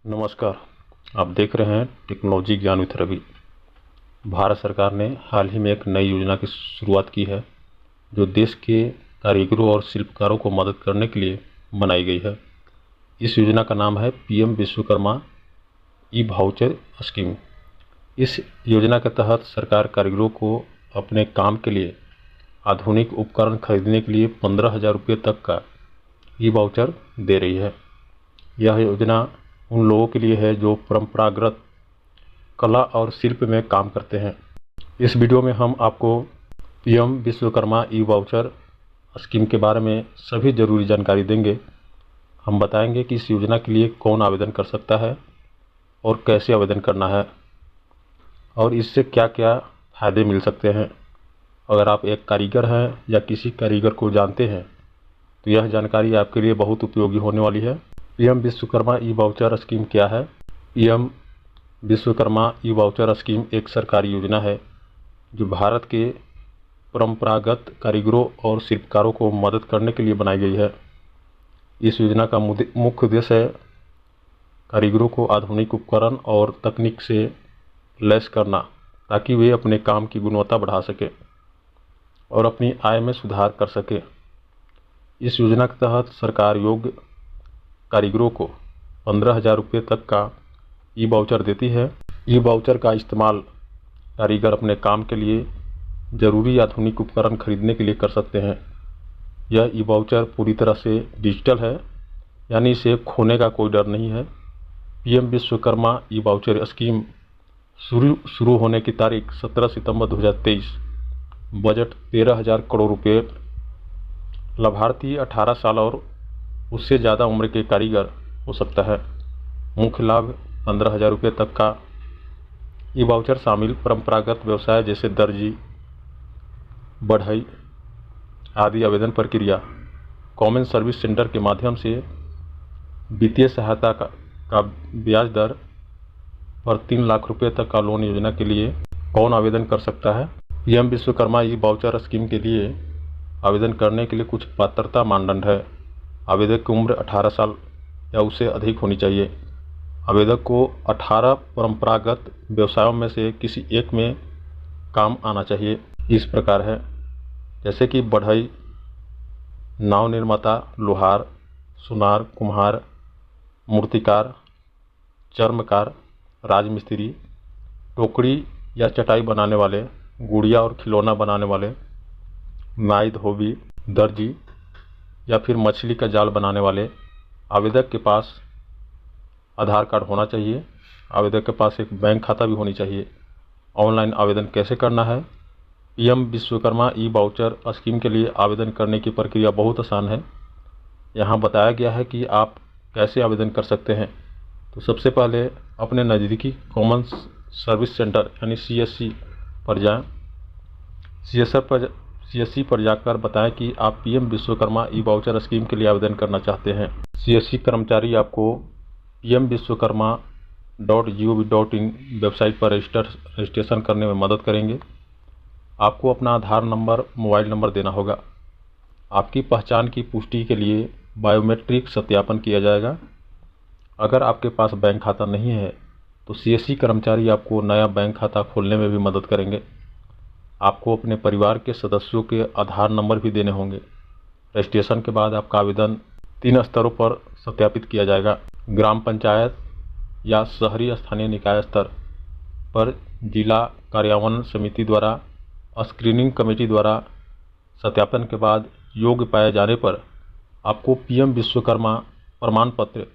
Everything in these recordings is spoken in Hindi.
नमस्कार। आप देख रहे हैं टेक्नोलॉजी ज्ञान विथ रवि। भारत सरकार ने हाल ही में एक नई योजना की शुरुआत की है जो देश के कारीगरों और शिल्पकारों को मदद करने के लिए बनाई गई है। इस योजना का नाम है पीएम विश्वकर्मा ई वाउचर स्कीम। इस योजना के तहत सरकार कारीगरों को अपने काम के लिए आधुनिक उपकरण खरीदने के लिए 15,000 रुपये तक का ई वाउचर दे रही है। यह योजना उन लोगों के लिए है जो परंपरागत कला और शिल्प में काम करते हैं। इस वीडियो में हम आपको पीएम विश्वकर्मा ई वाउचर स्कीम के बारे में सभी ज़रूरी जानकारी देंगे। हम बताएंगे कि इस योजना के लिए कौन आवेदन कर सकता है और कैसे आवेदन करना है और इससे क्या क्या फ़ायदे मिल सकते हैं। अगर आप एक कारीगर हैं या किसी कारीगर को जानते हैं तो यह जानकारी आपके लिए बहुत उपयोगी होने वाली है। पीएम विश्वकर्मा ई वाउचर स्कीम क्या है? पीएम विश्वकर्मा ई वाउचर स्कीम एक सरकारी योजना है जो भारत के परंपरागत कारीगरों और शिल्पकारों को मदद करने के लिए बनाई गई है। इस योजना का मुख्य उद्देश्य है कारीगरों को आधुनिक उपकरण और तकनीक से लैस करना ताकि वे अपने काम की गुणवत्ता बढ़ा सकें और अपनी आय में सुधार कर सकें। इस योजना के तहत सरकार योग्य कारीगरों को 15,000 रुपये तक का ई वाउचर देती है। ई वाउचर का इस्तेमाल कारीगर अपने काम के लिए ज़रूरी आधुनिक उपकरण खरीदने के लिए कर सकते हैं। यह ई वाउचर पूरी तरह से डिजिटल है, यानी इसे खोने का कोई डर नहीं है। पीएम विश्वकर्मा ई वाउचर स्कीम शुरू होने की तारीख 17 सितंबर 2023। बजट 13,000 करोड़ रुपये। लाभार्थी 18 साल और उससे ज़्यादा उम्र के कारीगर हो सकता है। मुख्य लाभ 15,000 रुपये तक का ई वाउचर शामिल परंपरागत व्यवसाय जैसे दर्जी, बढ़ई आदि। आवेदन प्रक्रिया कॉमन सर्विस सेंटर के माध्यम से वित्तीय सहायता का ब्याज दर पर 3 लाख रुपये तक का लोन। योजना के लिए कौन आवेदन कर सकता है? पीएम विश्वकर्मा ई वाउचर स्कीम के लिए आवेदन करने के लिए कुछ पात्रता मानदंड है। आवेदक की उम्र 18 साल या उससे अधिक होनी चाहिए। आवेदक को 18 परंपरागत व्यवसायों में से किसी एक में काम आना चाहिए। इस प्रकार है जैसे कि बढ़ई, नाव निर्माता, लोहार, सुनार, कुम्हार, मूर्तिकार, चर्मकार, राजमिस्त्री, टोकरी या चटाई बनाने वाले, गुड़िया और खिलौना बनाने वाले, नाई धोबी, दर्जी या फिर मछली का जाल बनाने वाले। आवेदक के पास आधार कार्ड होना चाहिए। आवेदक के पास एक बैंक खाता भी होनी चाहिए। ऑनलाइन आवेदन कैसे करना है? पीएम विश्वकर्मा ई वाउचर स्कीम के लिए आवेदन करने की प्रक्रिया बहुत आसान है। यहाँ बताया गया है कि आप कैसे आवेदन कर सकते हैं। तो सबसे पहले अपने नज़दीकी कॉमन सर्विस सेंटर यानी सीएससी पर जाएं। सीएससी पर जाकर बताएं कि आप पीएम विश्वकर्मा ई वाउचर स्कीम के लिए आवेदन करना चाहते हैं। सीएससी कर्मचारी आपको pmvishwakarma.gov.in वेबसाइट पर रजिस्ट्रेशन करने में मदद करेंगे। आपको अपना आधार नंबर, मोबाइल नंबर देना होगा। आपकी पहचान की पुष्टि के लिए बायोमेट्रिक सत्यापन किया जाएगा। अगर आपके पास बैंक खाता नहीं है तो सीएससी कर्मचारी आपको नया बैंक खाता खोलने में भी मदद करेंगे। आपको अपने परिवार के सदस्यों के आधार नंबर भी देने होंगे। रजिस्ट्रेशन के बाद आपका आवेदन 3 स्तरों पर सत्यापित किया जाएगा। ग्राम पंचायत या शहरी स्थानीय निकाय स्तर पर, जिला कार्यान्वयन समिति द्वारा, स्क्रीनिंग कमेटी द्वारा। सत्यापन के बाद योग्य पाए जाने पर आपको पीएम विश्वकर्मा प्रमाण पत्र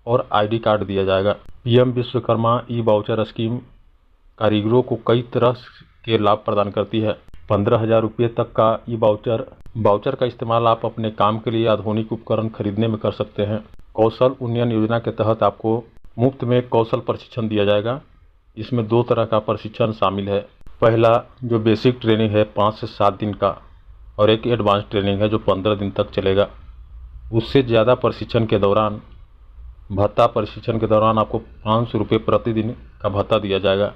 और आईडी कार्ड दिया जाएगा। पीएम विश्वकर्मा ई वाउचर स्कीम कारीगरों को कई तरह के लाभ प्रदान करती है। 15,000 रुपये तक का ई वाउचर का इस्तेमाल आप अपने काम के लिए आधुनिक उपकरण खरीदने में कर सकते हैं। कौशल उन्नयन योजना के तहत आपको मुफ्त में कौशल प्रशिक्षण दिया जाएगा। इसमें 2 तरह का प्रशिक्षण शामिल है। पहला जो बेसिक ट्रेनिंग है 5 से 7 दिन का, और एक एडवांस ट्रेनिंग है जो 15 दिन तक चलेगा। उससे ज़्यादा प्रशिक्षण के दौरान आपको 500 रुपये प्रतिदिन का भत्ता दिया जाएगा।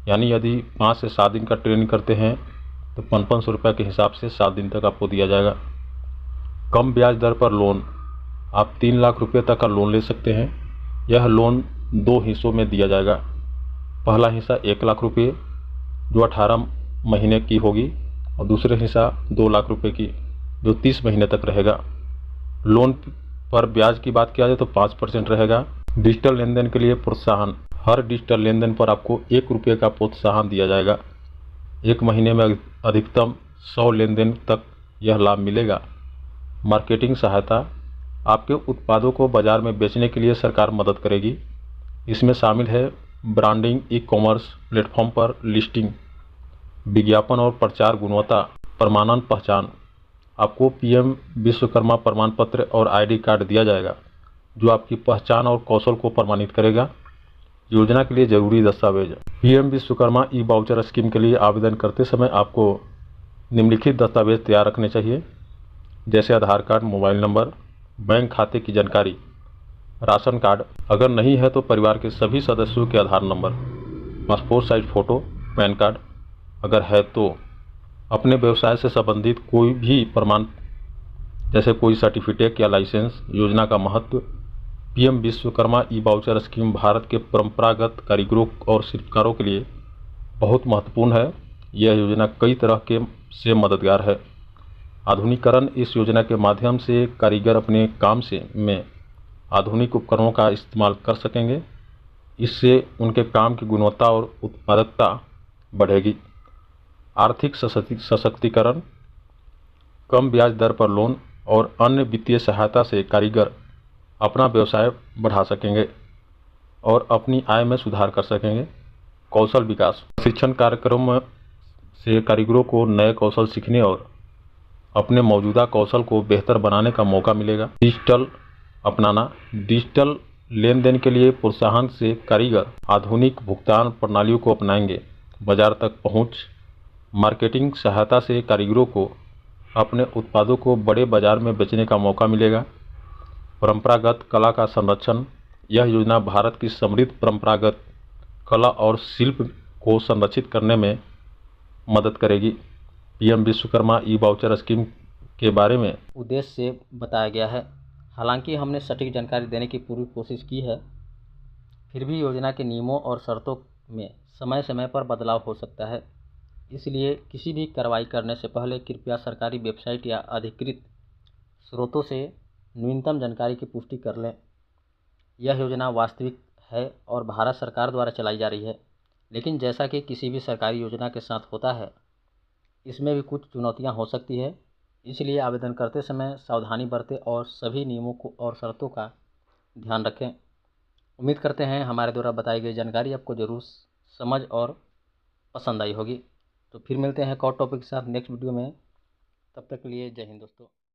यानी यदि 5 से 7 दिन का ट्रेनिंग करते हैं तो 500 रुपये के हिसाब से 7 दिन तक आपको दिया जाएगा। कम ब्याज दर पर लोन, आप 3 लाख रुपये तक का लोन ले सकते हैं। यह लोन 2 हिस्सों में दिया जाएगा। पहला हिस्सा 1 लाख रुपये जो 18 महीने की होगी और दूसरा हिस्सा 2 लाख रुपये की जो 30 महीने तक रहेगा। लोन पर ब्याज की बात किया जाए तो 5% रहेगा। डिजिटल लेन देन के लिए प्रोत्साहन, हर डिजिटल लेन देन पर आपको 1 रुपये का प्रोत्साहन दिया जाएगा। 1 महीने में अधिकतम 100 लेन देन तक यह लाभ मिलेगा। मार्केटिंग सहायता, आपके उत्पादों को बाजार में बेचने के लिए सरकार मदद करेगी। इसमें शामिल है ब्रांडिंग, ई-कॉमर्स प्लेटफॉर्म पर लिस्टिंग, विज्ञापन और प्रचार, गुणवत्ता प्रमाणन पहचान। आपको पीएम विश्वकर्मा प्रमाण पत्र और आईडी कार्ड दिया जाएगा जो आपकी पहचान और कौशल को प्रमाणित करेगा। योजना के लिए जरूरी दस्तावेज, पीएम विश्वकर्मा ई वाउचर स्कीम के लिए आवेदन करते समय आपको निम्नलिखित दस्तावेज तैयार रखने चाहिए, जैसे आधार कार्ड, मोबाइल नंबर, बैंक खाते की जानकारी, राशन कार्ड, अगर नहीं है तो परिवार के सभी सदस्यों के Aadhaar number, passport size photo, PAN card, अगर है तो अपने व्यवसाय से संबंधित कोई भी प्रमाण जैसे कोई सर्टिफिकेट या लाइसेंस। योजना का महत्व, पीएम विश्वकर्मा ई वाउचर स्कीम भारत के परंपरागत कारीगरों और शिल्पकारों के लिए बहुत महत्वपूर्ण है। यह योजना कई तरह से मददगार है। आधुनिकीकरण, इस योजना के माध्यम से कारीगर अपने काम में आधुनिक उपकरणों का इस्तेमाल कर सकेंगे। इससे उनके काम की गुणवत्ता और उत्पादकता बढ़ेगी। आर्थिक सशक्तिकरण, कम ब्याज दर पर लोन और अन्य वित्तीय सहायता से कारीगर अपना व्यवसाय बढ़ा सकेंगे और अपनी आय में सुधार कर सकेंगे। कौशल विकास, प्रशिक्षण कार्यक्रम से कारीगरों को नए कौशल सीखने और अपने मौजूदा कौशल को बेहतर बनाने का मौका मिलेगा। डिजिटल अपनाना, डिजिटल लेन देन के लिए प्रोत्साहन से कारीगर आधुनिक भुगतान प्रणालियों को अपनाएंगे। बाजार तक पहुंच, मार्केटिंग सहायता से कारीगरों को अपने उत्पादों को बड़े बाजार में बेचने का मौका मिलेगा। परंपरागत कला का संरक्षण, यह योजना भारत की समृद्ध परंपरागत कला और शिल्प को संरक्षित करने में मदद करेगी। पीएम विश्वकर्मा ई वाउचर स्कीम के बारे में उद्देश्य से बताया गया है। हालांकि हमने सटीक जानकारी देने की पूरी कोशिश की है, फिर भी योजना के नियमों और शर्तों में समय समय पर बदलाव हो सकता है। इसलिए किसी भी कार्रवाई करने से पहले कृपया सरकारी वेबसाइट या अधिकृत स्रोतों से न्यूनतम जानकारी की पुष्टि कर लें। यह योजना वास्तविक है और भारत सरकार द्वारा चलाई जा रही है, लेकिन जैसा कि किसी भी सरकारी योजना के साथ होता है, इसमें भी कुछ चुनौतियां हो सकती है। इसलिए आवेदन करते समय सावधानी बरतें और सभी नियमों को और शर्तों का ध्यान रखें। उम्मीद करते हैं हमारे द्वारा बताई गई जानकारी आपको ज़रूर समझ और पसंद आई होगी। तो फिर मिलते हैं एक और टॉपिक के साथ नेक्स्ट वीडियो में। तब तक के लिए जय हिंद दोस्तों।